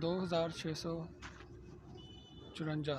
2654